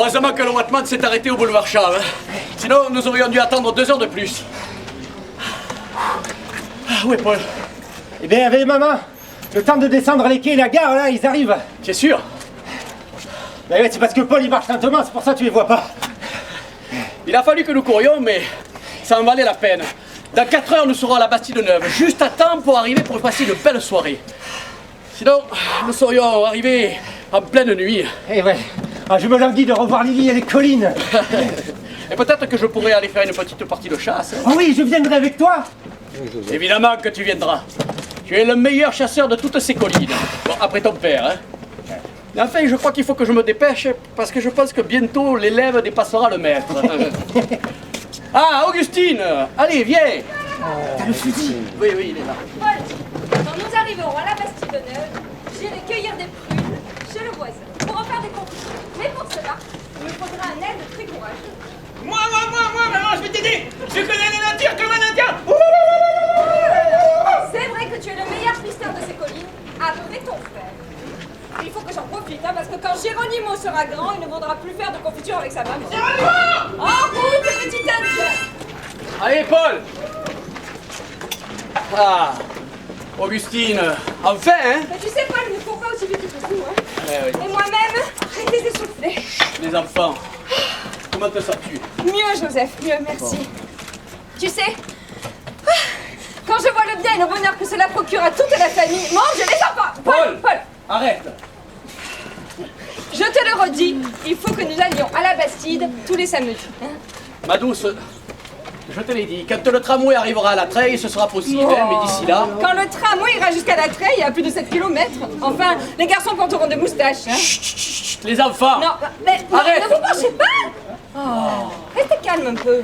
Heureusement que le Watman s'est arrêté au boulevard Charles. Sinon, nous aurions dû attendre 2 heures de plus. Où est Paul? Eh bien, avec maman, le temps de descendre les quais et la gare, là, ils arrivent. Tu es sûr? Ben ouais, c'est parce que Paul, il marche lentement, c'est pour ça que tu les vois pas. Il a fallu que nous courions, mais ça en valait la peine. Dans 4 heures, nous serons à la Bastide-Neuve, juste à temps pour arriver pour passer une belle soirée. Sinon, nous serions arrivés en pleine nuit. Eh ouais, ah, je me languis de revoir Lily et les collines. Et peut-être que je pourrais aller faire une petite partie de chasse. Oh oui, je viendrai avec toi. Évidemment que tu viendras. Tu es le meilleur chasseur de toutes ces collines. Bon, après ton père, hein. Mais enfin, je crois qu'il faut que je me dépêche, parce que je pense que bientôt l'élève dépassera le maître. Ah, Augustine! Allez, viens! T'as le fusil? Oui, oui, il est là. Paul, quand nous arriverons à la Bastide-Neuve, j'irai cueillir des prunes chez le voisin pour en faire des confitures. Mais pour cela, il me faudra un aide très courageux. Moi, maman, je vais t'aider. Je connais la nature comme un indien. C'est vrai que tu es le meilleur pisteur de ces collines, après ton frère. Il faut que j'en profite, hein, parce que quand Geronimo sera grand, il ne voudra plus faire de confiture avec sa maman. En route, petit indien! Allez, Paul! Ah, Augustine, enfin, hein? Mais tu sais, Paul, il ne faut pas aussi vite que nous, hein. Oui. Et moi-même, j'étais essoufflée. Les enfants, comment te sens-tu? Mieux, Joseph, mieux, merci. Tu sais, quand je vois le bien et le bonheur que cela procure à toute la famille, mange les enfants! Paul! Arrête! Je te le redis, il faut que nous allions à la Bastide tous les samedis. Hein? Ma douce, je te l'ai dit, quand le tramway arrivera à la Treille, ce sera possible, hein, mais d'ici là... Quand le tramway ira jusqu'à la Treille, à plus de 7 km, enfin, les garçons porteront des moustaches. Hein? Chut, les enfants! Non, mais non, Arrête. ne vous penchez pas! Restez calme un peu.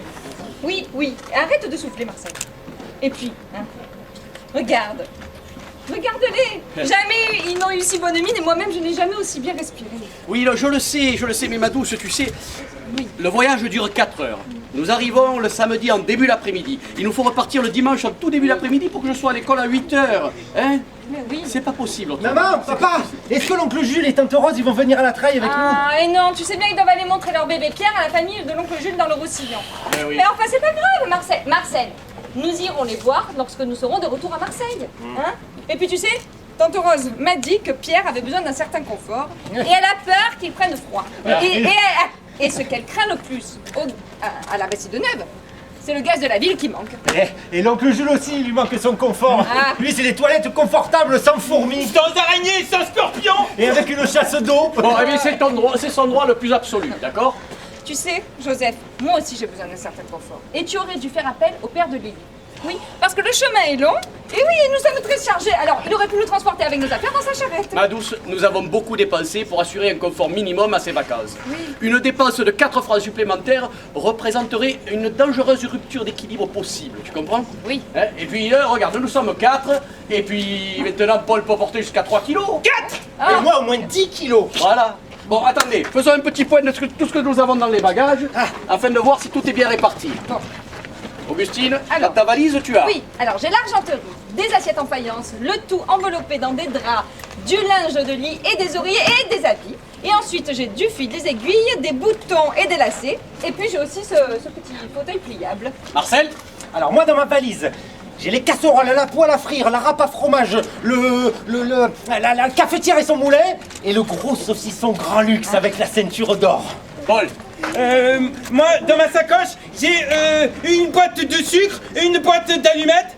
Oui, arrête de souffler, Marcel. Et puis, hein, regarde. Regarde-les! Jamais ils n'ont eu si bonne mine et moi-même je n'ai jamais aussi bien respiré. Oui, je le sais, mais ma douce, tu sais, le voyage dure 4 heures. Nous arrivons le samedi en début d'après-midi. Il nous faut repartir le dimanche en tout début d'après-midi pour que je sois à l'école à 8 heures. Hein? Mais oui. C'est pas possible. autrement. Maman, papa, est-ce que l'oncle Jules et tante Rose, ils vont venir à la Treille avec nous? Ah, et non, tu sais bien, ils doivent aller montrer leur bébé Pierre à la famille de l'oncle Jules dans le Roussillon. Mais oui. Mais enfin, c'est pas grave, Marcel, nous irons les voir lorsque nous serons de retour à Marseille. Hein? Et puis tu sais, tante Rose m'a dit que Pierre avait besoin d'un certain confort et elle a peur qu'il prenne froid. Et ce qu'elle craint le plus à la Bastide-Neuve, c'est le gaz de la ville qui manque. Et l'oncle Jules aussi, il lui manque son confort. Ah. Lui, c'est des toilettes confortables, sans fourmis. Sans araignées, sans scorpions. Et avec une chasse d'eau. Bon, eh bien, c'est son droit le plus absolu, d'accord? Tu sais, Joseph, moi aussi j'ai besoin d'un certain confort. Et tu aurais dû faire appel au père de Lily. Oui, parce que le chemin est long, et oui, nous sommes très chargés. Alors, il aurait pu nous transporter avec nos affaires dans sa charrette. Ma douce, nous avons beaucoup dépensé pour assurer un confort minimum à ces vacances. Oui. Une dépense de 4 francs supplémentaires représenterait une dangereuse rupture d'équilibre possible, tu comprends? Oui. Hein? Et puis là, regarde, nous sommes 4, et puis maintenant Paul peut porter jusqu'à 3 kilos. 4! Et moi, au moins 10 kilos. Voilà. Bon, attendez, faisons un petit point de tout ce que nous avons dans les bagages, afin de voir si tout est bien réparti. Bon. Augustine, Alors, dans ta valise, tu as? Oui, alors j'ai l'argenterie, des assiettes en faïence, le tout enveloppé dans des draps, du linge de lit et des oreillers et des habits. Et ensuite j'ai du fil, des aiguilles, des boutons et des lacets. Et puis j'ai aussi ce petit fauteuil pliable. Marcel? Alors moi, dans ma valise, j'ai les casseroles, la poêle à frire, la râpe à fromage, la cafetière et son moulin, et le gros saucisson grand luxe avec la ceinture d'or. Paul? Moi, dans ma sacoche, j'ai une boîte de sucre, une boîte d'allumettes,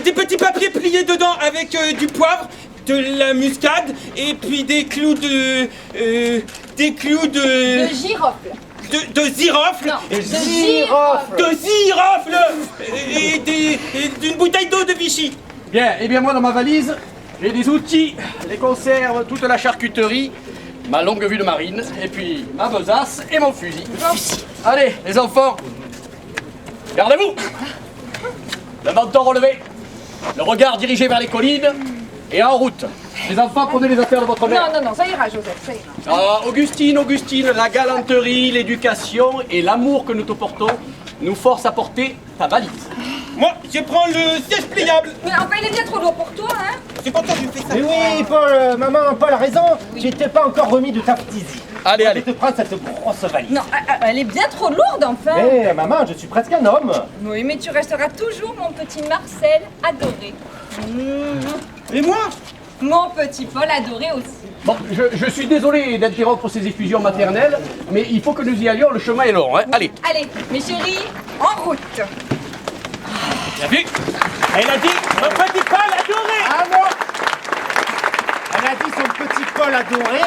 des petits papiers pliés dedans avec du poivre, de la muscade, et puis des clous de... De girofle. De girofle. Non, de girofle. De girofle. Et d'une bouteille d'eau de Vichy. Bien, et bien moi dans ma valise, j'ai des outils, les conserves, toute la charcuterie, ma longue vue de marine, et puis ma besace et mon fusil. Allez, les enfants, gardez-vous. Le menton relevé, le regard dirigé vers les collines, et en route. Les enfants, prenez les affaires de votre mère. Non, ça ira, Joseph, ça ira. Ah, Augustine, la galanterie, l'éducation et l'amour que nous te portons nous forcent à porter ta valise. Moi, je prends le siège pliable. Mais enfin, il est bien trop lourd pour toi, hein. C'est pour ça que je fais ça. Mais oui, Paul, maman, Paul a raison. Tu n'étais pas encore remis de ta phthisie. Allez, Je allez. vais te prendre cette grosse valise. Non, elle est bien trop lourde, enfin. Eh, maman, je suis presque un homme. Oui, mais tu resteras toujours mon petit Marcel adoré. Et moi? Mon petit Paul adoré aussi. Bon, je suis désolé d'interrompre ces effusions maternelles, mais il faut que nous y allions, le chemin est long, hein. Allez. Allez, mes chéris, en route. Bien vu. Elle a dit mon petit Paul adoré. Ah non! Elle a dit son petit Paul adoré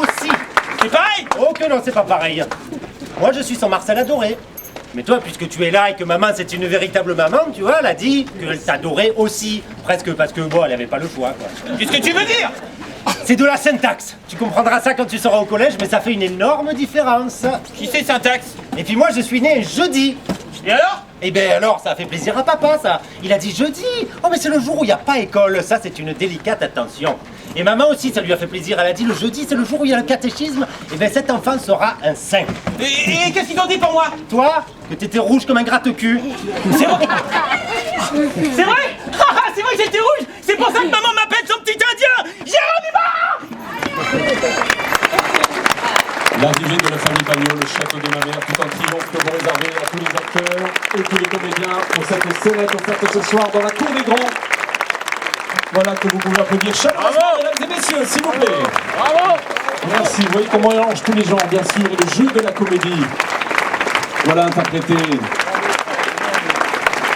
aussi. C'est pareil. Oh que non, c'est pas pareil. Moi, je suis son Marcel adoré. Mais toi, puisque tu es là et que maman, c'est une véritable maman, tu vois, elle a dit qu'elle t'adorait aussi. Presque parce que, bon, elle avait pas le choix, quoi. Qu'est-ce que tu veux dire? C'est de la syntaxe. Tu comprendras ça quand tu seras au collège, mais ça fait une énorme différence. Qui c'est syntaxe? Et puis moi, je suis né jeudi. Et alors? Eh ben alors, ça a fait plaisir à papa, ça. Il a dit jeudi. Oh, mais c'est le jour où il n'y a pas école. Ça, c'est une délicate attention. Et maman aussi, ça lui a fait plaisir. Elle a dit le jeudi, c'est le jour où il y a le catéchisme. Eh ben cet enfant sera un saint. Et qu'est-ce qu'ils ont dit pour moi? Toi, que t'étais rouge comme un gratte-cul. C'est vrai? C'est vrai? C'est vrai que j'étais rouge. C'est pour ça que maman m'appelle son petit indien. Jérémy. L'arrivée de la famille Pagnol, le château de ma mère, tout un triomphe que vous réservez à tous les acteurs et tous les comédiens pour cette scène offerte ce soir dans la cour des grands. Voilà que vous pouvez applaudir chaleureusement, mesdames et messieurs, s'il vous plaît. Bravo. Merci, vous voyez comment on mélange tous les genres, bien sûr, et le jeu de la comédie. Voilà interprété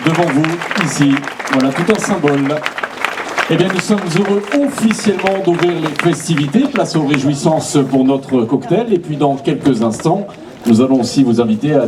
devant vous, ici, voilà tout un symbole. Eh bien, nous sommes heureux officiellement d'ouvrir les festivités, place aux réjouissances pour notre cocktail, et puis dans quelques instants, nous allons aussi vous inviter à